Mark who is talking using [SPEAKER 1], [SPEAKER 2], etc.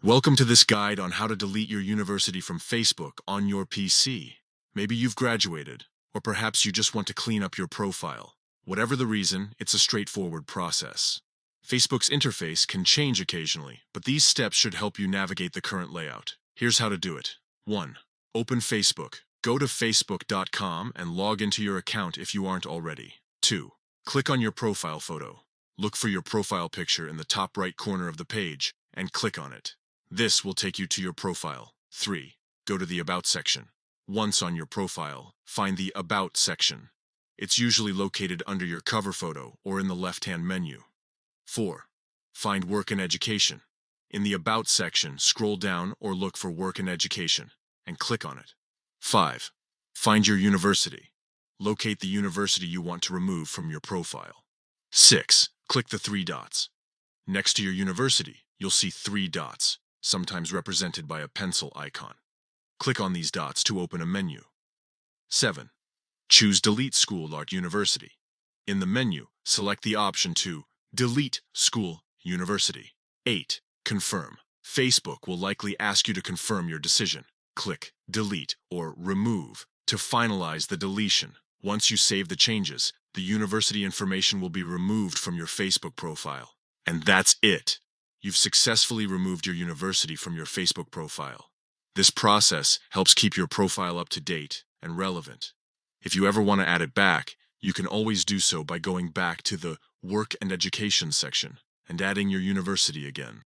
[SPEAKER 1] Welcome to this guide on how to delete your university from Facebook on your PC. Maybe you've graduated, or perhaps you just want to clean up your profile. Whatever the reason, it's a straightforward process. Facebook's interface can change occasionally, but these steps should help you navigate the current layout. Here's how to do it. 1. Open Facebook. Go to facebook.com and log into your account if you aren't already. 2. Click on your profile photo. Look for your profile picture in the top right corner of the page and click on it. This will take you to your profile. 3. Go to the About section. Once on your profile, find the About section. It's usually located under your cover photo or in the left-hand menu. 4. Find Work and Education. In the About section, scroll down or look for Work and Education and click on it. 5. Find your university. Locate the university you want to remove from your profile. 6. Click the 3 dots. Next to your university, you'll see 3 dots, sometimes represented by a pencil icon. Click on these dots to open a menu. 7. Choose Delete School or University. In the menu, select the option to Delete School University. 8. Confirm. Facebook will likely ask you to confirm your decision. Click Delete or Remove to finalize the deletion. Once you save the changes, the university information will be removed from your Facebook profile. And that's it. You've successfully removed your university from your Facebook profile. This process helps keep your profile up to date and relevant. If you ever want to add it back, you can always do so by going back to the Work and Education section and adding your university again.